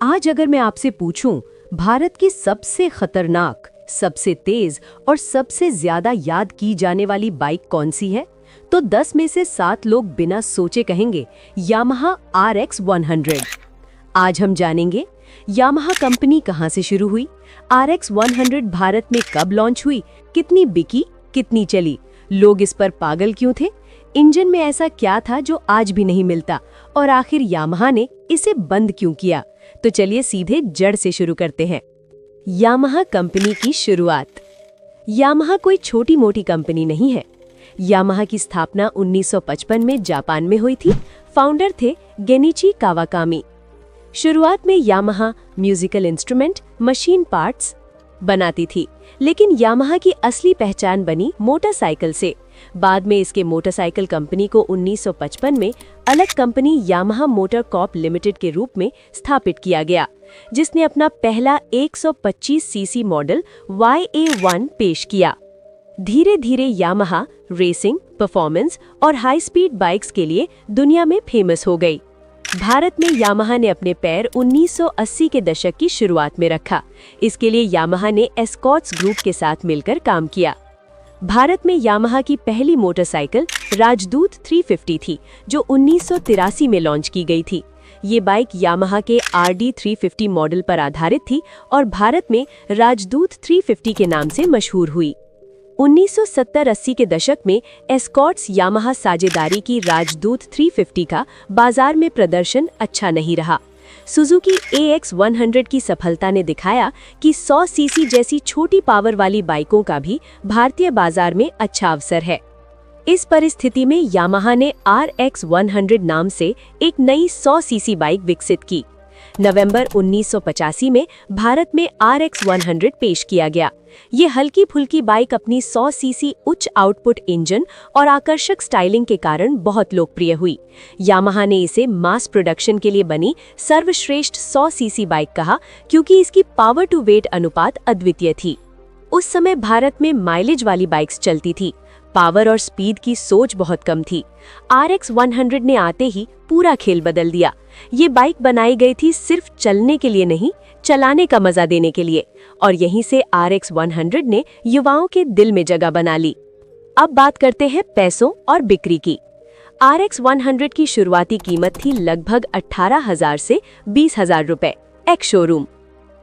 आज अगर मैं आपसे पूछूं भारत की सबसे खतरनाक, सबसे तेज और सबसे ज्यादा याद की जाने वाली बाइक कौन सी है, तो 10 में से 7 लोग बिना सोचे कहेंगे यामाहा RX 100। आज हम जानेंगे यामाहा कंपनी कहां से शुरू हुई, RX 100 भारत में कब लॉन्च हुई, कितनी बिकी, कितनी चली, लोग इस पर पागल क्यों थे, इंजन में ऐसा क्या था जो आज भी नहीं मिलता, और आखिर यामाहा ने इसे बंद क्यों किया। तो चलिए सीधे जड़ से शुरू करते हैं। यामाहा कंपनी की शुरुआत। यामाहा कोई छोटी मोटी कंपनी नहीं है। यामाहा की स्थापना 1955 में जापान में हुई थी। फाउंडर थे गेनिची कावाकामी। शुरुआत में Yamaha musical instrument, machine parts बनाती थी, लेकिन यामाहा की असली पहचान बनी मोटरसाइकिल से। बाद में इसके मोटरसाइकिल कंपनी को 1955 में अलग company Yamaha motor Corp limited के रूप में स्थापित किया गया, जिसने अपना पहला 125 सीसी मॉडल YA1 पेश किया। धीरे धीरे यामाहा रेसिंग, परफॉर्मेंस और हाई स्पीड बाइक्स के लिए दुनिया में फेमस हो गई। भारत में यामाहा ने अपने पैर 1980 के दशक की शुरुआत में रखा। इसके लिए यामाहा ने एस्कॉर्ट्स ग्रुप के साथ मिलकर काम किया। भारत में यामाहा की पहली मोटरसाइकिल राजदूत 350 थी, जो 1983 में लॉन्च की गई थी। ये बाइक यामाहा के RD 350 मॉडल पर आधारित थी और भारत में राजदूत 350 के नाम से मशहूर हुई। 1970-80 के दशक में एस्कॉर्ट्स यामाहा साझेदारी की राजदूत 350 का बाजार में प्रदर्शन अच्छा नहीं रहा। सुजुकी AX 100 की सफलता ने दिखाया कि 100 सीसी जैसी छोटी पावर वाली बाइकों का भी भारतीय बाजार में अच्छा अवसर है। इस परिस्थिति में यामाहा ने RX 100 नाम से एक नई 100 सीसी बाइक विकसित की। नवंबर 1985 में भारत में RX 100 पेश किया गया। ये हल्की फुल्की बाइक अपनी 100 सीसी उच्च आउटपुट इंजन और आकर्षक स्टाइलिंग के कारण बहुत लोकप्रिय हुई। यामाहा ने इसे मास प्रोडक्शन के लिए बनी सर्वश्रेष्ठ 100 सीसी बाइक कहा, क्योंकि इसकी पावर टू वेट अनुपात अद्वितीय थी। उस समय भारत में माइलेज वाली बाइक्स चलती थी, पावर और स्पीड की सोच बहुत कम थी। RX 100 ने आते ही पूरा खेल बदल दिया। ये बाइक बनाई गई थी सिर्फ चलने के लिए नहीं, चलाने का मजा देने के लिए, और यहीं से RX 100 ने युवाओं के दिल में जगह बना ली। अब बात करते हैं पैसों और बिक्री की। RX 100 की शुरुआती कीमत थी लगभग 18,000 से 20,000 रुपए एक्स शोरूम।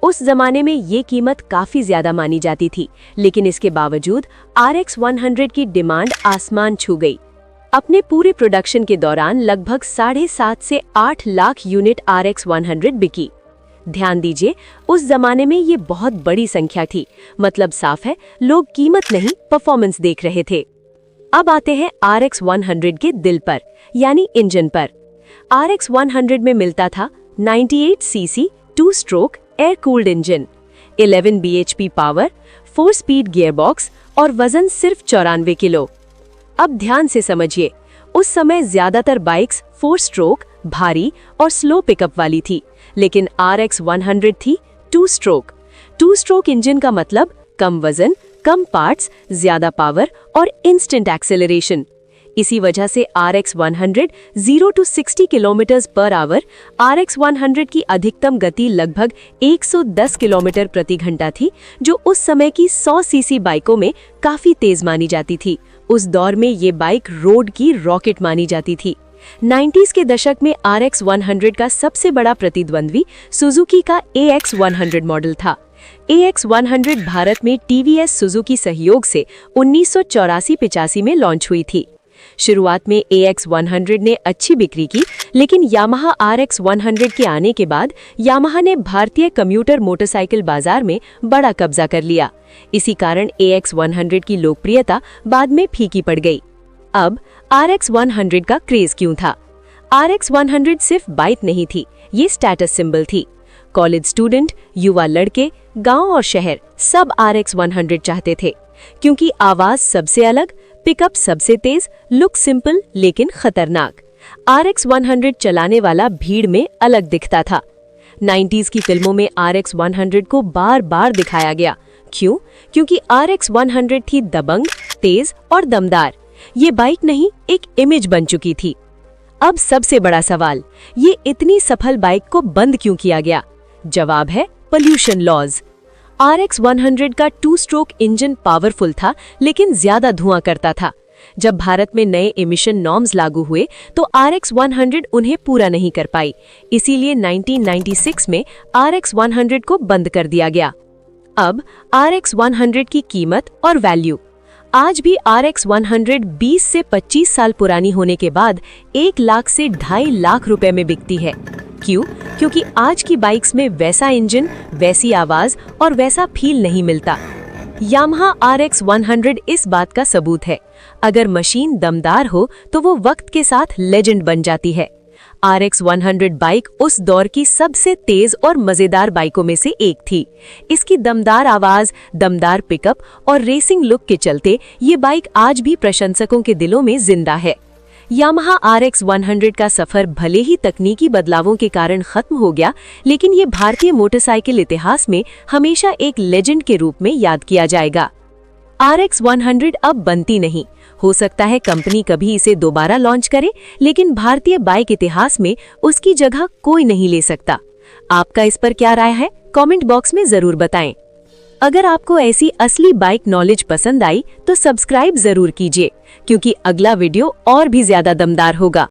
उस जमाने में ये कीमत काफी ज्यादा मानी जाती थी, लेकिन इसके बावजूद RX 100 की डिमांड आसमान छू गई। अपने पूरे प्रोडक्शन के दौरान लगभग 7.5 से 8 लाख यूनिट RX 100 बिकी। ध्यान दीजिए, उस जमाने में ये बहुत बड़ी संख्या थी। मतलब साफ है, लोग कीमत नहीं परफॉर्मेंस देख रहे थे। अब आते हैं RX 100 के दिल पर, यानी इंजन पर। RX 100 में मिलता था 98 CC 2 stroke air cooled engine, 11 bhp power, 4 speed gearbox और वजन सिर्फ 94 किलो। अब ध्यान से समझिए, उस समय ज्यादातर बाइक्स 4 स्ट्रोक, भारी और स्लो पिकअप वाली थी, लेकिन RX 100 थी 2 स्ट्रोक। 2 स्ट्रोक इंजन का मतलब कम वजन, कम पार्ट्स, ज्यादा पावर और इंस्टेंट एक्सेलरेशन। इसी वजह से RX 100 0 to 60 kilometre per hour, RX 100 की अधिकतम गति लगभग 110 किलोमीटर प्रति घंटा थी, जो उस समय की 100 सीसी बाइकों में काफी तेज मानी जाती थी। उस दौर में ये बाइक रोड की रॉकेट मानी जाती थी। 90s के दशक में RX 100 का सबसे बड़ा प्रतिद्वंद्वी सुजुकी का AX 100 मॉडल था। AX 100 भारत में TVS सुजुकी सहयोग से 1984-85 में लॉन्च हुई थी। शुरुआत में AX 100 ने अच्छी बिक्री की, लेकिन यामाहा RX 100 के आने के बाद यामाहा ने भारतीय कम्यूटर मोटरसाइकिल बाजार में बड़ा कब्जा कर लिया। इसी कारण AX 100 की लोकप्रियता बाद में फीकी पड़ गई। अब RX 100 का क्रेज क्यों था? RX 100 सिर्फ बाइक नहीं थी, ये स्टेटस सिंबल थी। कॉलेज स्टूडेंट, युवा लड़के, गांव और शहर सब RX 100 चाहते थे, क्योंकि आवाज सबसे अलग, पिकअप सबसे तेज, लुक सिंपल लेकिन खतरनाक। RX 100 चलाने वाला भीड़ में अलग दिखता था। 90s की फिल्मों में RX 100 को बार बार दिखाया गया। क्यों? क्योंकि RX 100 थी दबंग, तेज और दमदार। ये बाइक नहीं, एक इमेज बन चुकी थी। अब सबसे बड़ा सवाल, ये इतनी सफल बाइक को बंद क्यों किया गया? जवाब है पोल्यूशन लॉज। RX 100 का 2 स्ट्रोक इंजन पावरफुल था, लेकिन ज्यादा धुआं करता था। जब भारत में नए एमिशन नॉर्म्स लागू हुए तो RX 100 उन्हें पूरा नहीं कर पाई, इसीलिए 1996 में RX 100 को बंद कर दिया गया। अब RX 100 की कीमत और वैल्यू। आज भी RX 100 20 से 25 साल पुरानी होने के बाद 1 लाख से 2.5 लाख रुपए में बिकती है। क्यों? क्योंकि आज की बाइक्स में वैसा इंजन, वैसी आवाज और वैसा फील नहीं मिलता। यामाहा RX 100 इस बात का सबूत है। अगर मशीन दमदार हो तो वो वक्त के साथ लेजेंड बन जाती है। RX 100 बाइक उस दौर की सबसे तेज और मजेदार बाइकों में से एक थी। इसकी दमदार आवाज, दमदार पिकअप और रेसिंग लुक के चलते ये बाइक आज भी प्रशंसकों के दिलों में जिंदा है। यामाहा RX 100 का सफर भले ही तकनीकी बदलावों के कारण खत्म हो गया, लेकिन ये भारतीय मोटरसाइकिल इतिहास में हमेशा एक लेजेंड के रूप में याद किया जाएगा। RX 100 अब बनती नहीं, हो सकता है कंपनी कभी इसे दोबारा लॉन्च करे, लेकिन भारतीय बाइक इतिहास में उसकी जगह कोई नहीं ले सकता। आपका इस पर क्या राय है? कमेंट बॉक्स में जरूर बताएं। अगर आपको ऐसी असली बाइक नॉलेज पसंद आई तो सब्सक्राइब जरूर कीजिए, क्योंकि अगला वीडियो और भी ज्यादा दमदार होगा।